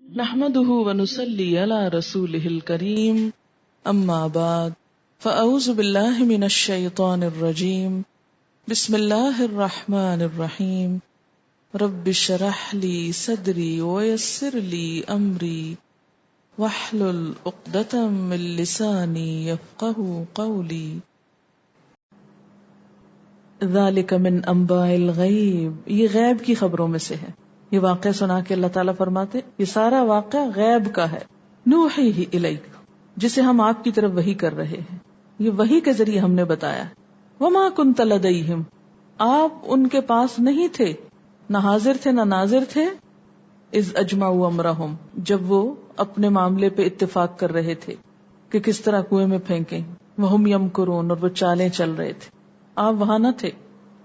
نحمده ونصلي على رسوله الكريم اما بعد فاعوذ بالله من الشيطان الرجيم بسم الله الرحمن الرحيم رب اشرح لي صدري ويسر لي امري واحلل عقدة من لساني يفقهوا قولي ذلك من انباء الغیب، یہ غیب کی خبروں میں سے ہے۔ یہ واقعہ سنا کے اللہ تعالیٰ فرماتے یہ سارا واقعہ غیب کا ہے، نوحیہ الیک، جسے ہم آپ کی طرف وحی کر رہے ہیں، یہ وحی کے ذریعے ہم نے بتایا۔ وما کنت لدیہم، آپ ان کے پاس نہیں تھے، نہ حاضر تھے نہ ناظر تھے، اذ اجمعوا امرہم، جب وہ اپنے معاملے پہ اتفاق کر رہے تھے کہ کس طرح کنویں میں پھینکیں، وہم یمکرون، اور وہ چالیں چل رہے تھے۔ آپ وہاں نہ تھے،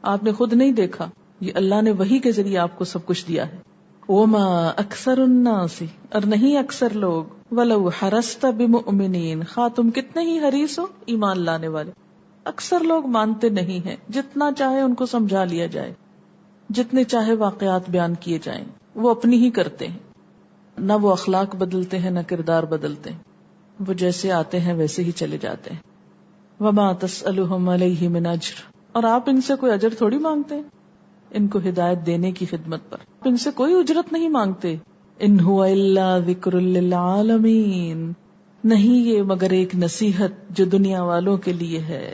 آپ نے خود نہیں دیکھا، یہ اللہ نے وحی کے ذریعے آپ کو سب کچھ دیا ہے۔ وما اکثر الناس، اور نہیں اکثر لوگ، ولو حرصت بمؤمنین، خواہ تم کتنے ہی حریص ہو ایمان لانے والے، اکثر لوگ مانتے نہیں ہیں، جتنا چاہے ان کو سمجھا لیا جائے، جتنے چاہے واقعات بیان کیے جائیں، وہ اپنی ہی کرتے ہیں، نہ وہ اخلاق بدلتے ہیں نہ کردار بدلتے ہیں، وہ جیسے آتے ہیں ویسے ہی چلے جاتے ہیں۔ وما تسألهم علیہ من اجر، اور آپ ان سے کوئی اجر تھوڑی مانگتے ہیں ان کو ہدایت دینے کی خدمت پر، آپ ان سے کوئی اجرت نہیں مانگتے۔ ان هو الا ذکر للعالمین، نہیں یہ مگر ایک نصیحت جو دنیا والوں کے لیے ہے،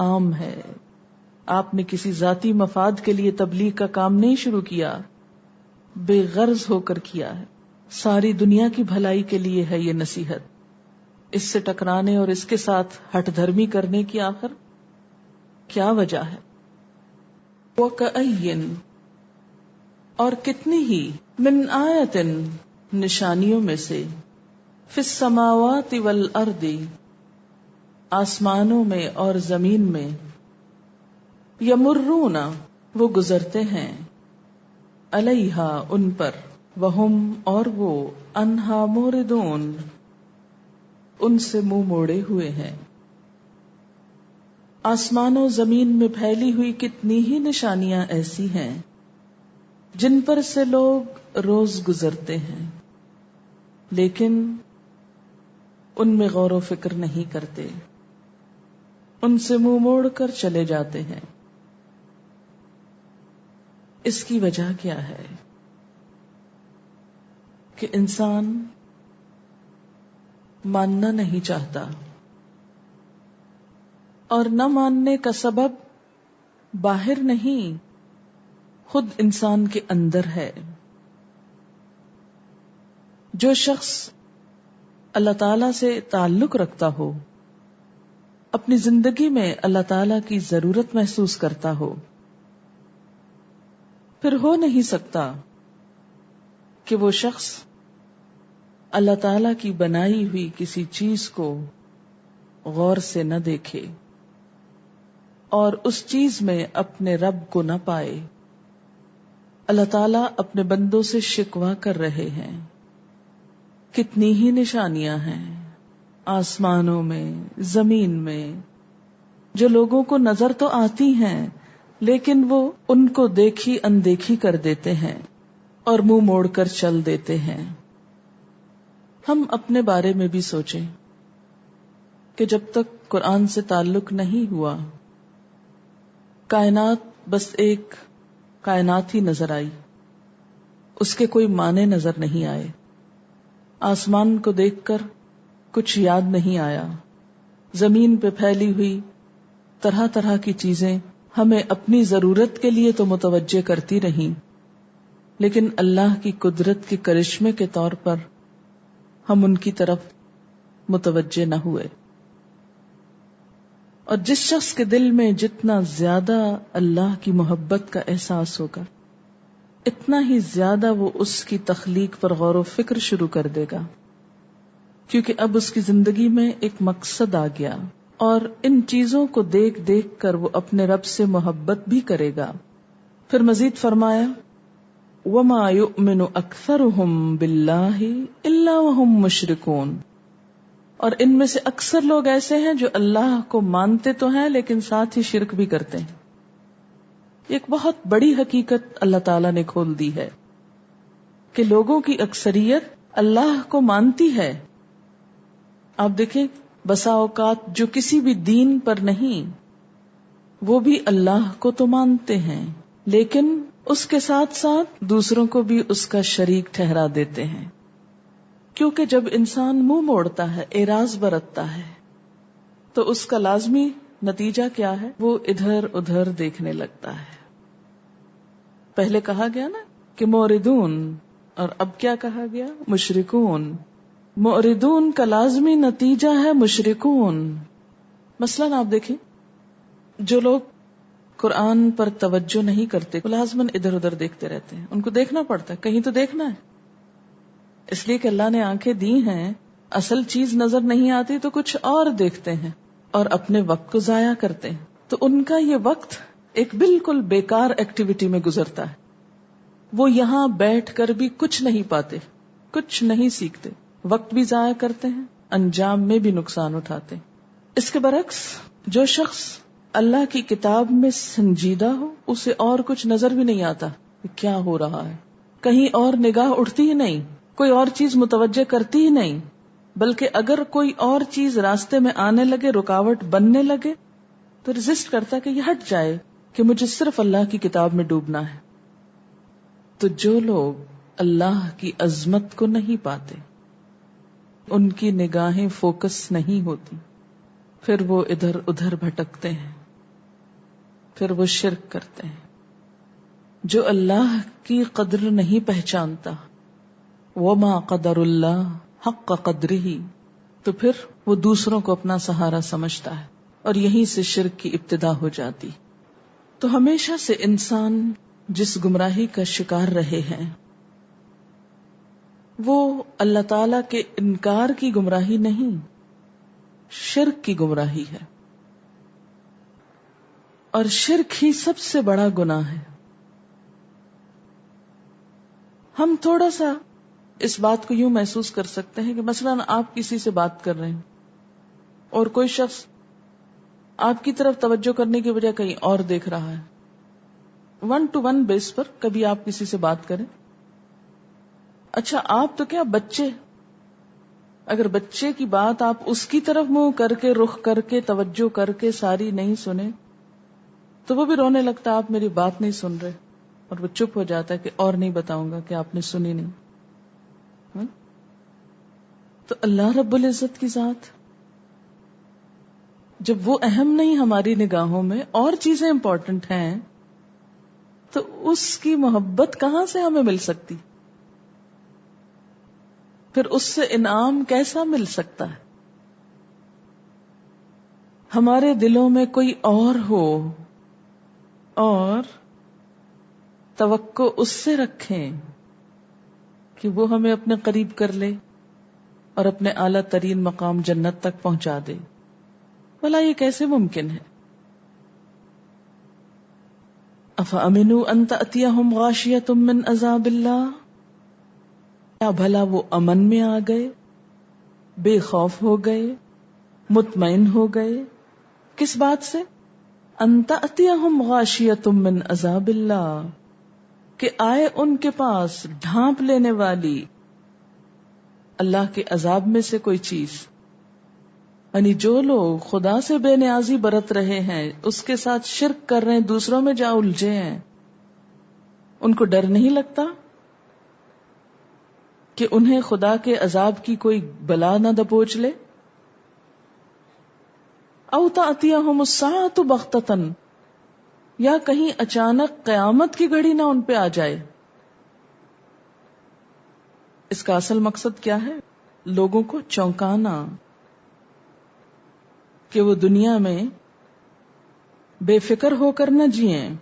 عام ہے۔ آپ نے کسی ذاتی مفاد کے لیے تبلیغ کا کام نہیں شروع کیا، بے غرض ہو کر کیا ہے، ساری دنیا کی بھلائی کے لیے ہے یہ نصیحت۔ اس سے ٹکرانے اور اس کے ساتھ ہٹ دھرمی کرنے کی آخر کیا وجہ ہے؟ وَكَأَيٍّ، اور کتنی ہی، من آیت، نشانیوں میں سے، فی السماوات والارض، آسمانوں میں اور زمین میں، یمرون، وہ گزرتے ہیں، علیہا، ان پر، وہم، اور وہ، عنہا موردون، ان سے منہ موڑے ہوئے ہیں۔ آسمان و زمین میں پھیلی ہوئی کتنی ہی نشانیاں ایسی ہیں جن پر سے لوگ روز گزرتے ہیں، لیکن ان میں غور و فکر نہیں کرتے، ان سے منہ موڑ کر چلے جاتے ہیں۔ اس کی وجہ کیا ہے؟ کہ انسان ماننا نہیں چاہتا، اور نہ ماننے کا سبب باہر نہیں، خود انسان کے اندر ہے۔ جو شخص اللہ تعالی سے تعلق رکھتا ہو، اپنی زندگی میں اللہ تعالی کی ضرورت محسوس کرتا ہو، پھر ہو نہیں سکتا کہ وہ شخص اللہ تعالی کی بنائی ہوئی کسی چیز کو غور سے نہ دیکھے اور اس چیز میں اپنے رب کو نہ پائے۔ اللہ تعالیٰ اپنے بندوں سے شکوہ کر رہے ہیں، کتنی ہی نشانیاں ہیں آسمانوں میں، زمین میں، جو لوگوں کو نظر تو آتی ہیں لیکن وہ ان کو دیکھی اندیکھی کر دیتے ہیں اور منہ موڑ کر چل دیتے ہیں۔ ہم اپنے بارے میں بھی سوچیں کہ جب تک قرآن سے تعلق نہیں ہوا، کائنات بس ایک کائنات ہی نظر آئی، اس کے کوئی معنی نظر نہیں آئے، آسمان کو دیکھ کر کچھ یاد نہیں آیا، زمین پہ پھیلی ہوئی طرح طرح کی چیزیں ہمیں اپنی ضرورت کے لیے تو متوجہ کرتی رہیں، لیکن اللہ کی قدرت کے کرشمے کے طور پر ہم ان کی طرف متوجہ نہ ہوئے۔ اور جس شخص کے دل میں جتنا زیادہ اللہ کی محبت کا احساس ہوگا، اتنا ہی زیادہ وہ اس کی تخلیق پر غور و فکر شروع کر دے گا، کیونکہ اب اس کی زندگی میں ایک مقصد آ گیا، اور ان چیزوں کو دیکھ دیکھ کر وہ اپنے رب سے محبت بھی کرے گا۔ پھر مزید فرمایا، وَمَا يُؤْمِنُ أَكْثَرُهُمْ بِاللَّهِ إِلَّا وَهُمْ مُشْرِكُونَ، اور ان میں سے اکثر لوگ ایسے ہیں جو اللہ کو مانتے تو ہیں لیکن ساتھ ہی شرک بھی کرتے ہیں۔ ایک بہت بڑی حقیقت اللہ تعالیٰ نے کھول دی ہے کہ لوگوں کی اکثریت اللہ کو مانتی ہے. آپ دیکھیں بسا اوقات جو کسی بھی دین پر نہیں وہ بھی اللہ کو تو مانتے ہیں لیکن اس کے ساتھ ساتھ دوسروں کو بھی اس کا شریک ٹھہرا دیتے ہیں. کیونکہ جب انسان منہ موڑتا ہے، اعراض برتتا ہے، تو اس کا لازمی نتیجہ کیا ہے؟ وہ ادھر ادھر دیکھنے لگتا ہے. پہلے کہا گیا نا کہ موردون، اور اب کیا کہا گیا؟ مشرکون. موردون کا لازمی نتیجہ ہے مشرکون. مثلاً آپ دیکھیں جو لوگ قرآن پر توجہ نہیں کرتے لازماً ادھر ادھر دیکھتے رہتے ہیں. ان کو دیکھنا پڑتا ہے، کہیں تو دیکھنا ہے، اس لیے کہ اللہ نے آنکھیں دی ہیں. اصل چیز نظر نہیں آتی تو کچھ اور دیکھتے ہیں اور اپنے وقت کو ضائع کرتے ہیں. تو ان کا یہ وقت ایک بالکل بیکار ایکٹیویٹی میں گزرتا ہے. وہ یہاں بیٹھ کر بھی کچھ نہیں پاتے، کچھ نہیں سیکھتے، وقت بھی ضائع کرتے ہیں، انجام میں بھی نقصان اٹھاتے ہیں. اس کے برعکس جو شخص اللہ کی کتاب میں سنجیدہ ہو اسے اور کچھ نظر بھی نہیں آتا کہ کیا ہو رہا ہے، کہیں اور نگاہ اٹھتی ہی نہیں، کوئی اور چیز متوجہ کرتی ہی نہیں، بلکہ اگر کوئی اور چیز راستے میں آنے لگے، رکاوٹ بننے لگے تو ریزسٹ کرتا کہ یہ ہٹ جائے، کہ مجھے صرف اللہ کی کتاب میں ڈوبنا ہے. تو جو لوگ اللہ کی عظمت کو نہیں پاتے، ان کی نگاہیں فوکس نہیں ہوتی، پھر وہ ادھر ادھر بھٹکتے ہیں، پھر وہ شرک کرتے ہیں. جو اللہ کی قدر نہیں پہچانتا، وما قدر اللہ حق قدرہ، تو پھر وہ دوسروں کو اپنا سہارا سمجھتا ہے اور یہیں سے شرک کی ابتدا ہو جاتی. تو ہمیشہ سے انسان جس گمراہی کا شکار رہے ہیں وہ اللہ تعالی کے انکار کی گمراہی نہیں، شرک کی گمراہی ہے. اور شرک ہی سب سے بڑا گناہ ہے. ہم تھوڑا سا اس بات کو یوں محسوس کر سکتے ہیں کہ مثلاً آپ کسی سے بات کر رہے ہیں اور کوئی شخص آپ کی طرف توجہ کرنے کی بجائے کہیں اور دیکھ رہا ہے. 1-to-1 بیس پر کبھی آپ کسی سے بات کریں. اچھا آپ تو کیا بچے، اگر بچے کی بات آپ اس کی طرف منہ کر کے رخ کر کے توجہ کر کے ساری نہیں سنے تو وہ بھی رونے لگتا آپ میری بات نہیں سن رہے، اور وہ چپ ہو جاتا ہے کہ اور نہیں بتاؤں گا کہ آپ نے سنی نہیں. تو اللہ رب العزت کی ذات جب وہ اہم نہیں ہماری نگاہوں میں، اور چیزیں امپورٹنٹ ہیں، تو اس کی محبت کہاں سے ہمیں مل سکتی؟ پھر اس سے انعام کیسا مل سکتا ہے؟ ہمارے دلوں میں کوئی اور ہو اور توقع اس سے رکھیں کہ وہ ہمیں اپنے قریب کر لے اور اپنے اعلیٰ ترین مقام جنت تک پہنچا دے. بھلا یہ کیسے ممکن ہے؟ افامنوا ان تأتیہم غاشیۃ من عذاب اللہ، کیا بھلا وہ امن میں آ گئے، بے خوف ہو گئے، مطمئن ہو گئے؟ کس بات سے؟ ان تأتیہم غاشیۃ من عذاب اللہ، کہ آئے ان کے پاس ڈھانپ لینے والی اللہ کے عذاب میں سے کوئی چیز. یعنی جو لوگ خدا سے بے نیازی برت رہے ہیں، اس کے ساتھ شرک کر رہے ہیں، دوسروں میں جا الجھے ہیں، ان کو ڈر نہیں لگتا کہ انہیں خدا کے عذاب کی کوئی بلا نہ دبوچ لے؟ او تأتیہم الساعۃ بغتۃ، یا کہیں اچانک قیامت کی گھڑی نہ ان پہ آ جائے. اس کا اصل مقصد کیا ہے؟ لوگوں کو چونکانا کہ وہ دنیا میں بے فکر ہو کر نہ جئیں.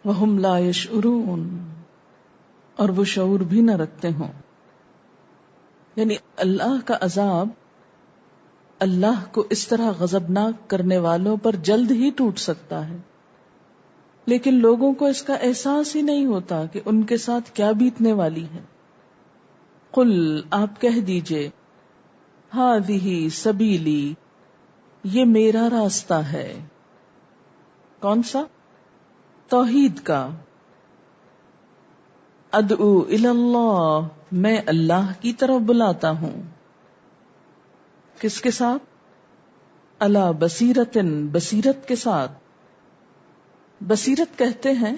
وَهُمْ لَا يَشْعُرُونَ، اور وہ شعور بھی نہ رکھتے ہوں. یعنی اللہ کا عذاب اللہ کو اس طرح غضبناک کرنے والوں پر جلد ہی ٹوٹ سکتا ہے، لیکن لوگوں کو اس کا احساس ہی نہیں ہوتا کہ ان کے ساتھ کیا بیتنے والی ہے. قل، آپ کہہ دیجئے، ہذہ سبیلی، یہ میرا راستہ ہے. کون سا؟ توحید کا. ادعو الی اللہ، میں اللہ کی طرف بلاتا ہوں. کس کے ساتھ؟ علی بصیرتن، بصیرت کے ساتھ. بصیرت کہتے ہیں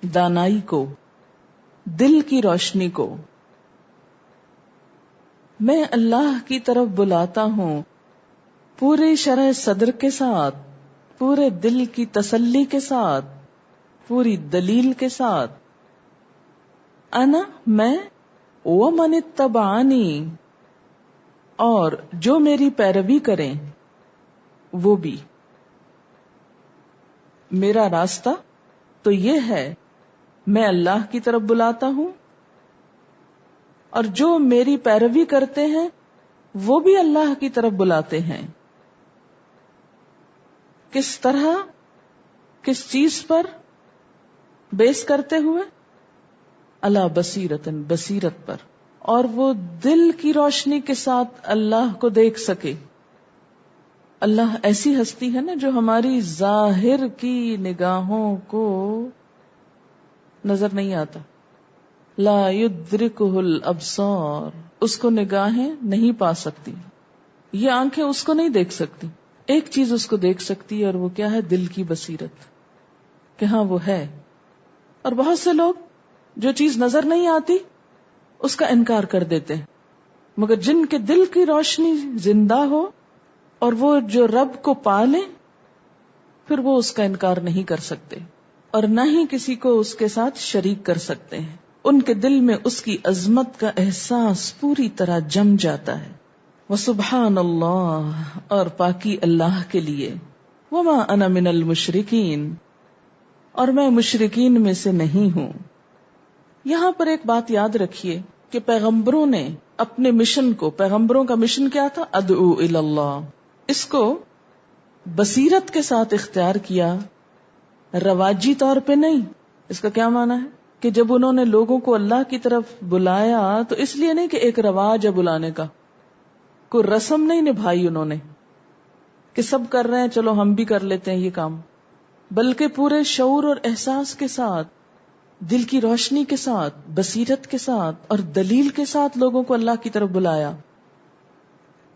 دانائی کو، دل کی روشنی کو. میں اللہ کی طرف بلاتا ہوں پورے شرح صدر کے ساتھ، پورے دل کی تسلی کے ساتھ، پوری دلیل کے ساتھ. انا، میں، ومن اتبعنی، اور جو میری پیروی کریں وہ بھی. میرا راستہ تو یہ ہے، میں اللہ کی طرف بلاتا ہوں، اور جو میری پیروی کرتے ہیں وہ بھی اللہ کی طرف بلاتے ہیں. کس طرح، کس چیز پر بیس کرتے ہوئے؟ اللہ بصیرتن، بصیرت پر، اور وہ دل کی روشنی کے ساتھ اللہ کو دیکھ سکے. اللہ ایسی ہستی ہے نا جو ہماری ظاہر کی نگاہوں کو نظر نہیں آتا. لا یدرکہ الابصار، اس کو نگاہیں نہیں پا سکتی، یہ آنکھیں اس کو نہیں دیکھ سکتی. ایک چیز اس کو دیکھ سکتی ہے، اور وہ کیا ہے؟ دل کی بصیرت، کہ ہاں وہ ہے. اور بہت سے لوگ جو چیز نظر نہیں آتی اس کا انکار کر دیتے ہیں، مگر جن کے دل کی روشنی زندہ ہو اور وہ جو رب کو پالے، پھر وہ اس کا انکار نہیں کر سکتے، اور نہ ہی کسی کو اس کے ساتھ شریک کر سکتے ہیں. ان کے دل میں اس کی عظمت کا احساس پوری طرح جم جاتا ہے. وسبحان اللہ، اور پاکی اللہ کے لیے. وما انا من المشرکین، اور میں مشرکین میں سے نہیں ہوں. یہاں پر ایک بات یاد رکھیے کہ پیغمبروں نے اپنے مشن کو، پیغمبروں کا مشن کیا تھا؟ ادعو الی اللہ. اس کو بصیرت کے ساتھ اختیار کیا، رواجی طور پہ نہیں. اس کا کیا معنی ہے؟ کہ جب انہوں نے لوگوں کو اللہ کی طرف بلایا تو اس لیے نہیں کہ ایک رواج ہے بلانے کا، کوئی رسم نہیں نبھائی انہوں نے کہ سب کر رہے ہیں چلو ہم بھی کر لیتے ہیں یہ کام، بلکہ پورے شعور اور احساس کے ساتھ، دل کی روشنی کے ساتھ، بصیرت کے ساتھ اور دلیل کے ساتھ لوگوں کو اللہ کی طرف بلایا.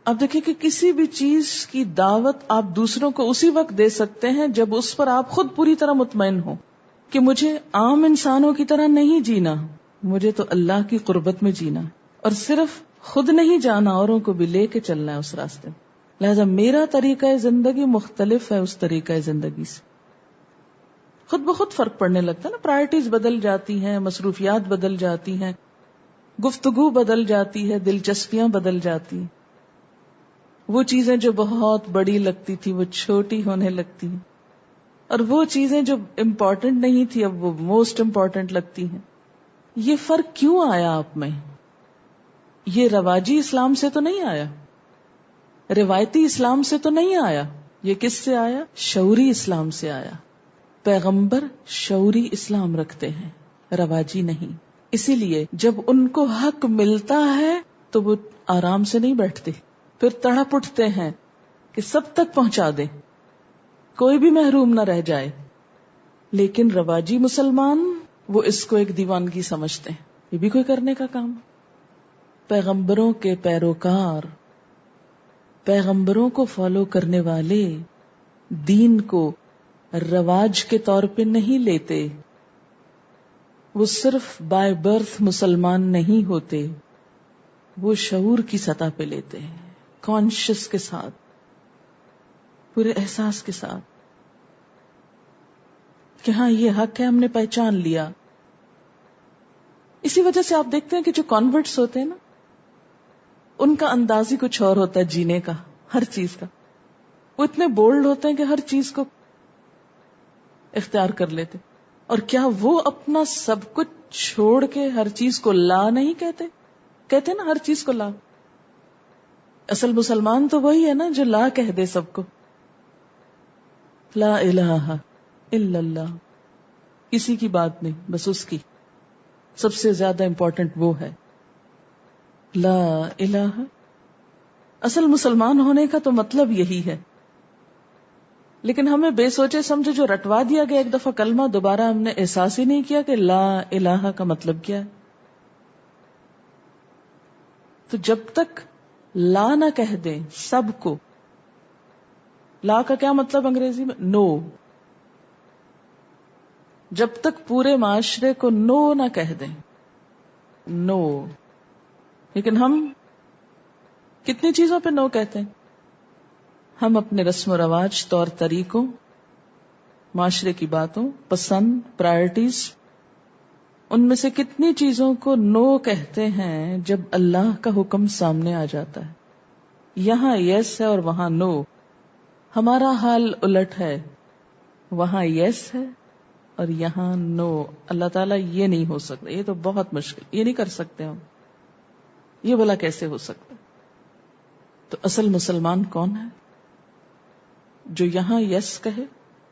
آپ دیکھیں کہ کسی بھی چیز کی دعوت آپ دوسروں کو اسی وقت دے سکتے ہیں جب اس پر آپ خود پوری طرح مطمئن ہو کہ مجھے عام انسانوں کی طرح نہیں جینا، مجھے تو اللہ کی قربت میں جینا، اور صرف خود نہیں جانا، اوروں کو بھی لے کے چلنا ہے اس راستے میں. لہذا میرا طریقہ زندگی مختلف ہے اس طریقہ زندگی سے. خود بخود فرق پڑنے لگتا ہے نا، پرائرٹیز بدل جاتی ہیں، مصروفیات بدل جاتی ہیں، گفتگو بدل جاتی ہے، دلچسپیاں بدل جاتی ہیں. وہ چیزیں جو بہت بڑی لگتی تھی وہ چھوٹی ہونے لگتی ہیں، اور وہ چیزیں جو امپورٹنٹ نہیں تھی اب وہ موسٹ امپورٹنٹ لگتی ہیں. یہ فرق کیوں آیا آپ میں؟ یہ رواجی اسلام سے تو نہیں آیا، روایتی اسلام سے تو نہیں آیا، یہ کس سے آیا؟ شعوری اسلام سے آیا. پیغمبر شعوری اسلام رکھتے ہیں، رواجی نہیں. اسی لیے جب ان کو حق ملتا ہے تو وہ آرام سے نہیں بیٹھتے، پھر تڑپ اٹھتے ہیں کہ سب تک پہنچا دیں، کوئی بھی محروم نہ رہ جائے. لیکن رواجی مسلمان وہ اس کو ایک دیوانگی سمجھتے ہیں، یہ بھی کوئی کرنے کا کام. پیغمبروں کے پیروکار، پیغمبروں کو فالو کرنے والے دین کو رواج کے طور پہ نہیں لیتے. وہ صرف بائی برتھ مسلمان نہیں ہوتے، وہ شعور کی سطح پہ لیتے ہیں، کانشیس کے ساتھ، پورے احساس کے ساتھ کہ ہاں یہ حق ہے، ہم نے پہچان لیا. اسی وجہ سے آپ دیکھتے ہیں کہ جو کانورٹس ہوتے ہیں نا، ان کا انداز ہی کچھ اور ہوتا ہے جینے کا، ہر چیز کا. وہ اتنے بولڈ ہوتے ہیں کہ ہر چیز کو اختیار کر لیتے. اور کیا وہ اپنا سب کچھ چھوڑ کے ہر چیز کو لا نہیں کہتے نا ہر چیز کو لا. اصل مسلمان تو وہی ہے نا جو لا کہہ دے سب کو. لا الہ الا اللہ، کسی کی بات نہیں، بس اس کی سب سے زیادہ امپورٹنٹ وہ ہے. لا الہ، اصل مسلمان ہونے کا تو مطلب یہی ہے. لیکن ہمیں بے سوچے سمجھے جو رٹوا دیا گیا ایک دفعہ کلمہ، دوبارہ ہم نے احساس ہی نہیں کیا کہ لا الہ کا مطلب کیا ہے. تو جب تک لا نہ کہہ دیں سب کو، لا کا کیا مطلب انگریزی میں؟ نو. جب تک پورے معاشرے کو نو نہ کہہ دیں، نو. لیکن ہم کتنی چیزوں پہ نو کہتے ہیں. ہم اپنے رسم و رواج، طور طریقوں، معاشرے کی باتوں، پسند، پرائرٹیز، ان میں سے کتنی چیزوں کو نو کہتے ہیں جب اللہ کا حکم سامنے آ جاتا ہے. یہاں یس ہے اور وہاں نو. ہمارا حال الٹ ہے، وہاں یس ہے اور یہاں نو. اللہ تعالیٰ یہ نہیں ہو سکتا، یہ تو بہت مشکل، یہ نہیں کر سکتے ہم. یہ بلا کیسے ہو سکتا؟ تو اصل مسلمان کون ہے؟ جو یہاں یس کہے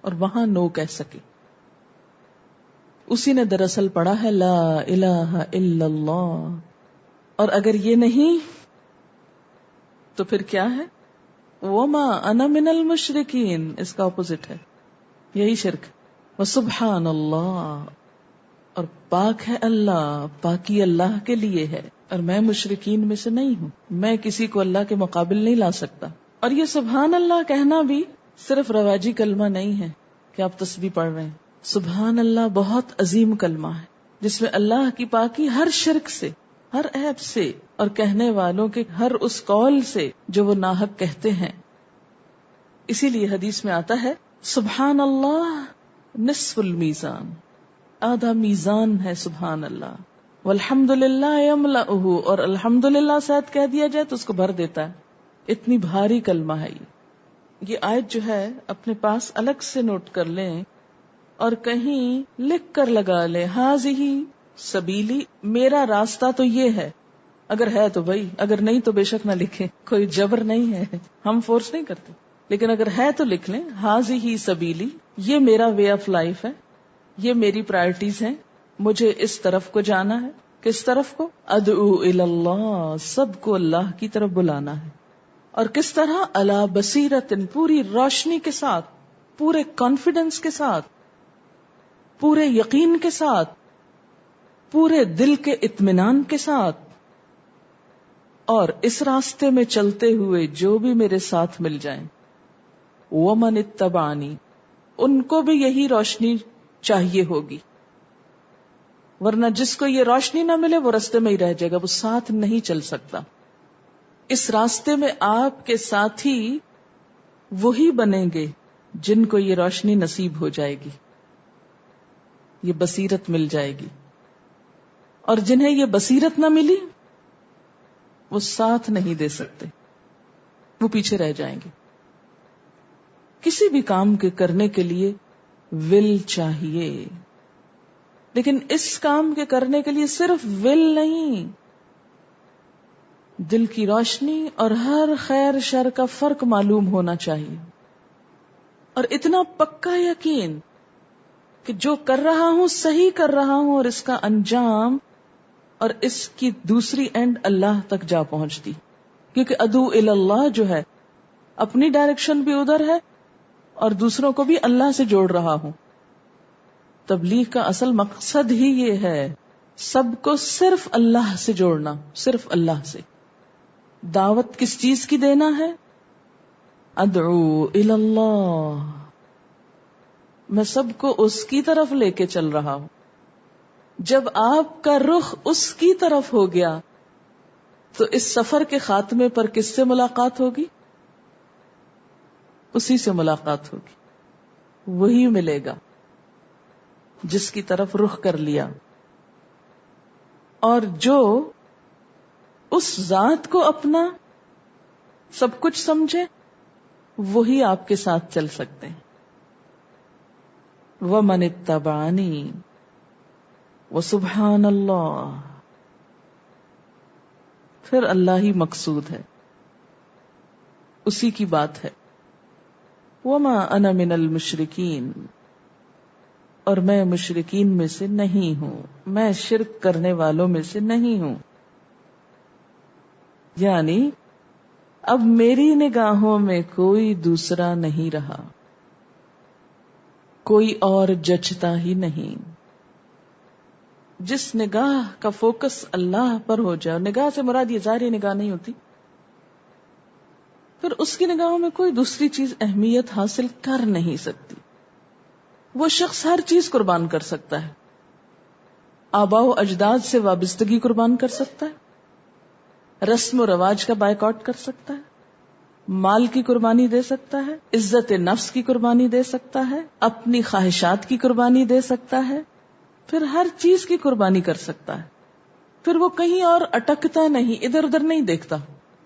اور وہاں نو کہہ سکے. اسی نے دراصل پڑھا ہے لا الہ الا اللہ. اور اگر یہ نہیں تو پھر کیا ہے؟ وما انا من المشرکین، اس کا اپوزٹ ہے، یہی شرک. وسبحان اللہ، اور پاک ہے اللہ، پاکی اللہ کے لیے ہے، اور میں مشرکین میں سے نہیں ہوں. میں کسی کو اللہ کے مقابل نہیں لا سکتا. اور یہ سبحان اللہ کہنا بھی صرف رواجی کلمہ نہیں ہے کہ آپ تسبیح پڑھ رہے ہیں. سبحان اللہ بہت عظیم کلمہ ہے جس میں اللہ کی پاکی ہر شرک سے، ہر عیب سے، اور کہنے والوں کے ہر اس قول سے جو وہ ناحق کہتے ہیں. اسی لیے حدیث میں آتا ہے سبحان اللہ نصف المیزان، آدھا میزان ہے سبحان اللہ. والحمد للہ یملأہ، اور الحمد للہ ساتھ کہہ دیا جائے تو اس کو بھر دیتا ہے. اتنی بھاری کلمہ ہے یہ آیت جو ہے اپنے پاس الگ سے نوٹ کر لیں اور کہیں لکھ کر لگا لیں. ہاذہ سبیلی، میرا راستہ تو یہ ہے. اگر ہے تو بھائی، اگر نہیں تو بے شک نہ لکھیں، کوئی جبر نہیں ہے، ہم فورس نہیں کرتے. لیکن اگر ہے تو لکھ لیں ہاذہ سبیلی، یہ میرا وے آف لائف ہے، یہ میری پرائرٹیز ہیں، مجھے اس طرف کو جانا ہے. کس طرف کو؟ ادعو الی اللہ، سب کو اللہ کی طرف بلانا ہے. اور کس طرح؟ علی بصیرت، پوری روشنی کے ساتھ، پورے کانفیڈنس کے ساتھ، پورے یقین کے ساتھ، پورے دل کے اطمینان کے ساتھ. اور اس راستے میں چلتے ہوئے جو بھی میرے ساتھ مل جائیں، ومن اتبعنی، ان کو بھی یہی روشنی چاہیے ہوگی. ورنہ جس کو یہ روشنی نہ ملے وہ راستے میں ہی رہ جائے گا، وہ ساتھ نہیں چل سکتا. اس راستے میں آپ کے ساتھی وہی بنیں گے جن کو یہ روشنی نصیب ہو جائے گی، یہ بصیرت مل جائے گی. اور جنہیں یہ بصیرت نہ ملی وہ ساتھ نہیں دے سکتے، وہ پیچھے رہ جائیں گے. کسی بھی کام کے کرنے کے لیے ول چاہیے، لیکن اس کام کے کرنے کے لیے صرف ول نہیں، دل کی روشنی اور ہر خیر شر کا فرق معلوم ہونا چاہیے. اور اتنا پکا یقین کہ جو کر رہا ہوں صحیح کر رہا ہوں، اور اس کا انجام اور اس کی دوسری اینڈ اللہ تک جا پہنچتی. کیونکہ ادعو الی اللہ جو ہے اپنی ڈائریکشن بھی ادھر ہے اور دوسروں کو بھی اللہ سے جوڑ رہا ہوں. تبلیغ کا اصل مقصد ہی یہ ہے، سب کو صرف اللہ سے جوڑنا، صرف اللہ سے. دعوت کس چیز کی دینا ہے؟ ادعو الی اللہ، میں سب کو اس کی طرف لے کے چل رہا ہوں. جب آپ کا رخ اس کی طرف ہو گیا تو اس سفر کے خاتمے پر کس سے ملاقات ہوگی؟ اسی سے ملاقات ہوگی. وہی ملے گا جس کی طرف رخ کر لیا. اور جو اس ذات کو اپنا سب کچھ سمجھے وہی آپ کے ساتھ چل سکتے ہیں. وَمَنِ اتَّبَعَنِي وَسُبْحَانَ اللَّهِ، پھر اللہ ہی مقصود ہے، اسی کی بات ہے. وَمَا أَنَا مِنَ الْمُشْرِكِينَ، اور میں مشرکین میں سے نہیں ہوں، میں شرک کرنے والوں میں سے نہیں ہوں. یعنی اب میری نگاہوں میں کوئی دوسرا نہیں رہا. کوئی اور جچتا ہی نہیں. جس نگاہ کا فوکس اللہ پر ہو جائے، اور نگاہ سے مراد یہ ظاہری نگاہ نہیں ہوتی، پھر اس کی نگاہوں میں کوئی دوسری چیز اہمیت حاصل کر نہیں سکتی. وہ شخص ہر چیز قربان کر سکتا ہے، آباء و اجداد سے وابستگی قربان کر سکتا ہے، رسم و رواج کا بائیکاٹ کر سکتا ہے، مال کی قربانی دے سکتا ہے، عزت نفس کی قربانی دے سکتا ہے، اپنی خواہشات کی قربانی دے سکتا ہے، پھر ہر چیز کی قربانی کر سکتا ہے. پھر وہ کہیں اور اٹکتا نہیں، ادھر ادھر نہیں دیکھتا،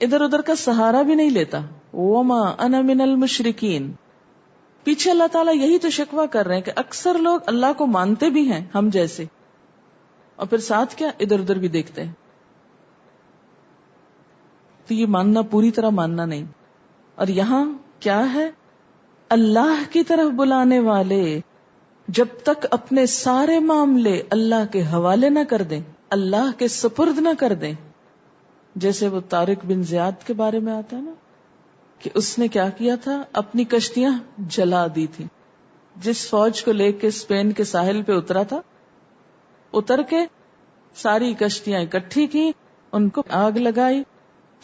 ادھر ادھر کا سہارا بھی نہیں لیتا. وما انا من المشرکین. پیچھے اللہ تعالیٰ یہی تو شکوہ کر رہے ہیں کہ اکثر لوگ اللہ کو مانتے بھی ہیں ہم جیسے، اور پھر ساتھ کیا ادھر ادھر بھی دیکھتے ہیں. تو یہ ماننا پوری طرح ماننا نہیں. اور یہاں کیا ہے، اللہ کی طرف بلانے والے جب تک اپنے سارے معاملے اللہ کے حوالے نہ کر دیں، اللہ کے سپرد نہ کر دیں. جیسے وہ طارق بن زیاد کے بارے میں آتا ہے نا، کہ اس نے کیا کیا تھا، اپنی کشتیاں جلا دی تھی. جس فوج کو لے کے اسپین کے ساحل پہ اترا تھا، اتر کے ساری کشتیاں اکٹھی کی، ان کو آگ لگائی،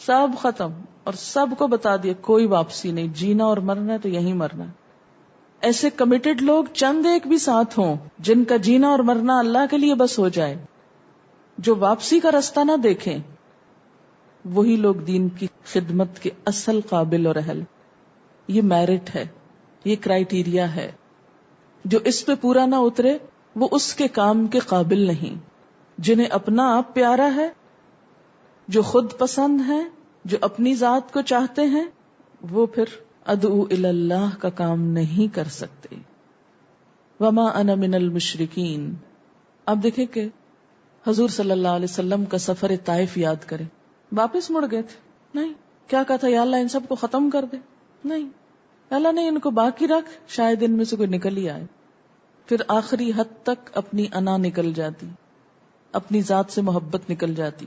سب ختم، اور سب کو بتا دیا کوئی واپسی نہیں، جینا اور مرنا ہے تو یہیں مرنا ہے. ایسے کمیٹڈ لوگ چند ایک بھی ساتھ ہوں جن کا جینا اور مرنا اللہ کے لیے بس ہو جائے، جو واپسی کا رستہ نہ دیکھیں، وہی لوگ دین کی خدمت کے اصل قابل اور اہل. یہ میرٹ ہے، یہ کرائیٹیریا ہے. جو اس پہ پورا نہ اترے وہ اس کے کام کے قابل نہیں. جنہیں اپنا آپ پیارا ہے، جو خود پسند ہیں، جو اپنی ذات کو چاہتے ہیں، وہ پھر ادعو الی اللہ کا کام نہیں کر سکتے. وما انا من المشرکین. اب دیکھیں کہ حضور صلی اللہ علیہ وسلم کا سفر طائف یاد کریں. واپس مڑ گئے تھے؟ نہیں. کیا کہا تھا، یا اللہ ان سب کو ختم کر دے؟ نہیں. اللہ نے ان کو باقی رکھ، شاید ان میں سے کوئی نکل ہی آئے. پھر آخری حد تک اپنی انا نکل جاتی، اپنی ذات سے محبت نکل جاتی.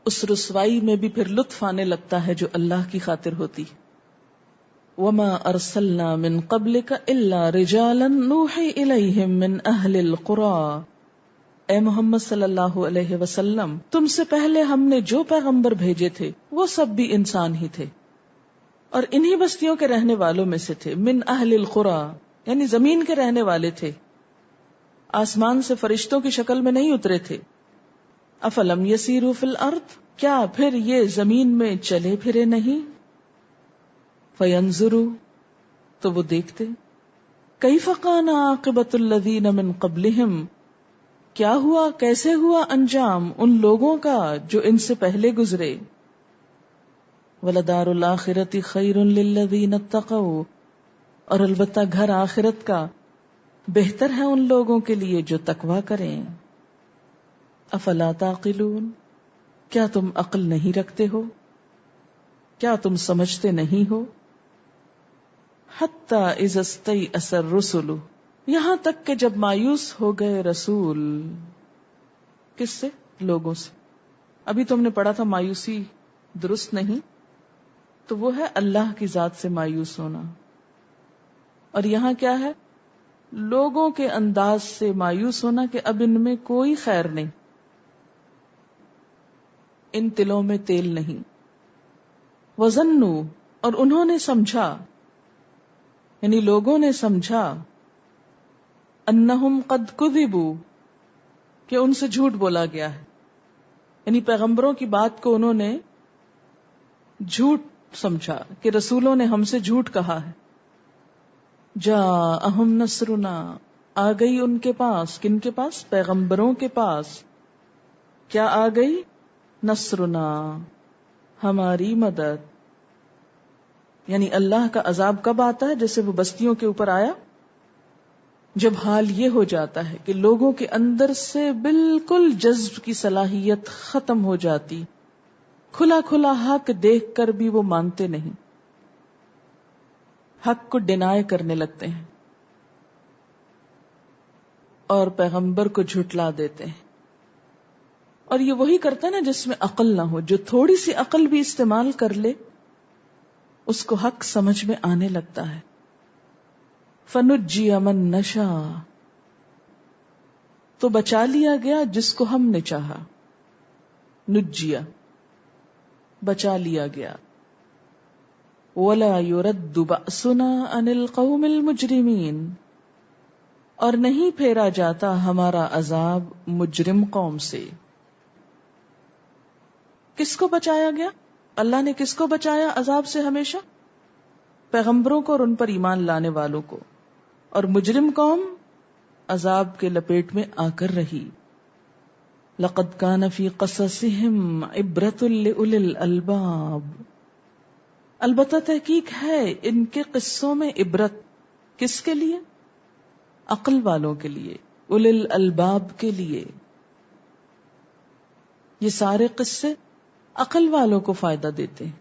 اس رسوائی میں بھی پھر لطف آنے لگتا ہے جو اللہ کی خاطر ہوتی. وما ارسلنا من قبلک الا رجالا نوحی الیہم من اہل القری. اے محمد صلی اللہ علیہ وسلم، تم سے پہلے ہم نے جو پیغمبر بھیجے تھے وہ سب بھی انسان ہی تھے، اور انہی بستیوں کے رہنے والوں میں سے تھے. من اہل القری یعنی زمین کے رہنے والے تھے، آسمان سے فرشتوں کی شکل میں نہیں اترے تھے. افلم یسیروا فی الارض، کیا پھر یہ زمین میں چلے پھرے نہیں؟ فینظروا، تو وہ دیکھتے. کیف کان عاقبۃ الذین من قبلہم، کیا ہوا، کیسے ہوا انجام ان لوگوں کا جو ان سے پہلے گزرے. وَلَدَارُ الْآخِرَةِ خَيْرٌ لِلَّذِينَ اتَّقَوْا، اور البتہ گھر آخرت کا بہتر ہے ان لوگوں کے لیے جو تقویٰ کریں. افلا تعقلون، کیا تم عقل نہیں رکھتے ہو، کیا تم سمجھتے نہیں ہو. حتی اذا استیأس الرسل، یہاں تک کہ جب مایوس ہو گئے رسول. کس سے؟ لوگوں سے. ابھی تو ہم نے پڑھا تھا مایوسی درست نہیں، تو وہ ہے اللہ کی ذات سے مایوس ہونا. اور یہاں کیا ہے، لوگوں کے انداز سے مایوس ہونا کہ اب ان میں کوئی خیر نہیں، ان تلوں میں تیل نہیں. وظنوا، اور انہوں نے سمجھا، یعنی لوگوں نے سمجھا، انہم قد کذبوا، کہ ان سے جھوٹ بولا گیا ہے. یعنی پیغمبروں کی بات کو انہوں نے جھوٹ سمجھا کہ رسولوں نے ہم سے جھوٹ کہا ہے. جاءہم نصرنا، آ گئی ان کے پاس. کن کے پاس؟ پیغمبروں کے پاس. کیا آ گئی؟ نصرنا، ہماری مدد. یعنی اللہ کا عذاب کب آتا ہے؟ جیسے وہ بستیوں کے اوپر آیا، جب حال یہ ہو جاتا ہے کہ لوگوں کے اندر سے بالکل جذب کی صلاحیت ختم ہو جاتی، کھلا کھلا حق دیکھ کر بھی وہ مانتے نہیں، حق کو ڈینائی کرنے لگتے ہیں اور پیغمبر کو جھٹلا دیتے ہیں. اور یہ وہی کرتا ہے نا جس میں عقل نہ ہو. جو تھوڑی سی عقل بھی استعمال کر لے اس کو حق سمجھ میں آنے لگتا ہے. فنجی من نشاء، تو بچا لیا گیا جس کو ہم نے چاہا. نجیا بچا لیا گیا. ولا يرد بأسنا عن القوم المجرمین، اور نہیں پھیرا جاتا ہمارا عذاب مجرم قوم سے. کس کو بچایا گیا؟ اللہ نے کس کو بچایا عذاب سے ہمیشہ؟ پیغمبروں کو اور ان پر ایمان لانے والوں کو. اور مجرم قوم عذاب کے لپیٹ میں آ کر رہی. لقد كان في قصصهم عبرة لأولي الألباب، البتہ تحقیق ہے ان کے قصوں میں عبرت. کس کے لیے؟ عقل والوں کے لیے، اولی الالباب کے لیے. یہ سارے قصے عقل والوں کو فائدہ دیتے ہیں.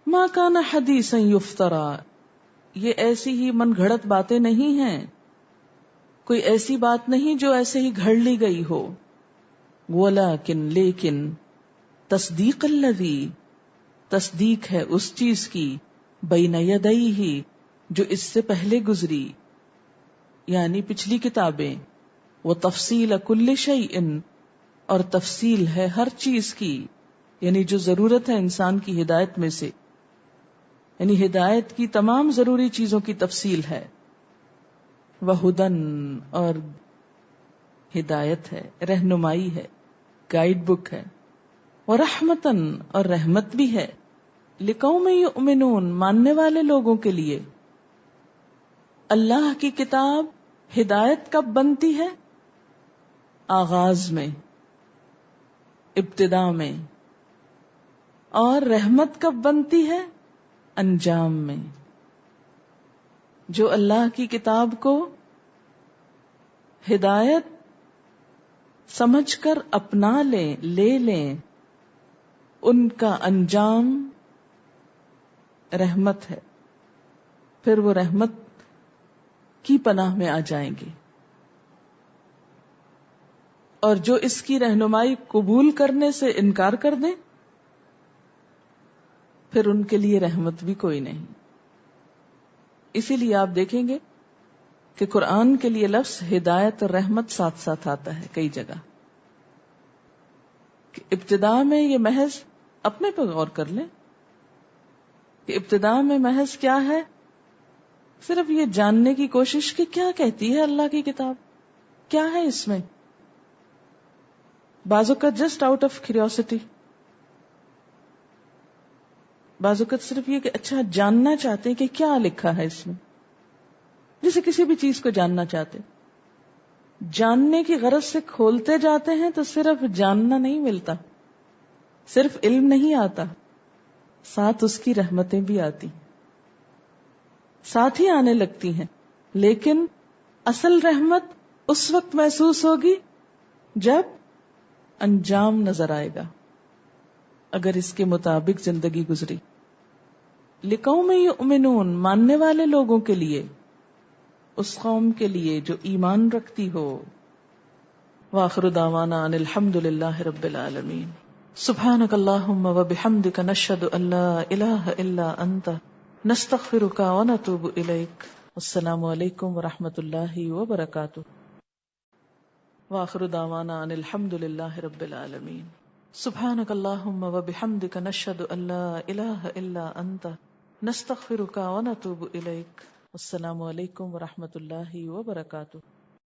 ما کان حدیثا یفترا، یہ ایسی ہی من گھڑت باتیں نہیں ہیں، کوئی ایسی بات نہیں جو ایسے ہی گھڑ لی گئی ہو. ولیکن لیکن تصدیق الذی، تصدیق ہے اس چیز کی، بین یدیہ جو اس سے پہلے گزری، یعنی پچھلی کتابیں. وہ تفصیل کل شیء، اور تفصیل ہے ہر چیز کی، یعنی جو ضرورت ہے انسان کی ہدایت میں سے، یعنی ہدایت کی تمام ضروری چیزوں کی تفصیل ہے. وہدن، اور ہدایت ہے، رہنمائی ہے، گائیڈ بک ہے. ورحمتن، اور رحمت بھی ہے. لقوم یؤمنون، ماننے والے لوگوں کے لیے. اللہ کی کتاب ہدایت کب بنتی ہے؟ آغاز میں، ابتدا میں. اور رحمت کب بنتی ہے؟ انجام میں. جو اللہ کی کتاب کو ہدایت سمجھ کر اپنا لیں، لے لیں، ان کا انجام رحمت ہے. پھر وہ رحمت کی پناہ میں آ جائیں گے. اور جو اس کی رہنمائی قبول کرنے سے انکار کر دیں، پھر ان کے لیے رحمت بھی کوئی نہیں. اسی لیے آپ دیکھیں گے کہ قرآن کے لیے لفظ ہدایت اور رحمت ساتھ ساتھ آتا ہے کئی جگہ. کہ ابتدا میں یہ محض اپنے پہ غور کر لیں کہ ابتدا میں محض کیا ہے، صرف یہ جاننے کی کوشش کہ کیا کہتی ہے اللہ کی کتاب، کیا ہے اس میں. بعض اوقات جسٹ آؤٹ آف کیوریوسٹی، بعض اوقات صرف یہ کہ اچھا جاننا چاہتے ہیں کہ کیا لکھا ہے اس میں. جیسے کسی بھی چیز کو جاننا چاہتے، جاننے کی غرض سے کھولتے جاتے ہیں تو صرف جاننا نہیں ملتا، صرف علم نہیں آتا، ساتھ اس کی رحمتیں بھی آتی، ساتھ ہی آنے لگتی ہیں. لیکن اصل رحمت اس وقت محسوس ہوگی جب انجام نظر آئے گا، اگر اس کے مطابق زندگی گزری. لقوم یؤمنون، ماننے والے لوگوں کے لیے، اس قوم کے لیے جو ایمان رکھتی ہو. وآخر دعوانا ان الحمد للہ رب العالمین. سبحانک اللہم وبحمدک نشہد ان لا الہ الا انت نستغفرک ونتوب الیک. السلام علیکم ورحمۃ اللہ وبرکاتہ. وآخر دعوانا ان الحمد للہ رب العالمین. سبحانک اللہم وبحمدک نشہد ان لا الہ الا انت نستغفرک ونتوب الیک. السلام علیکم ورحمۃ اللہ وبرکاتہ.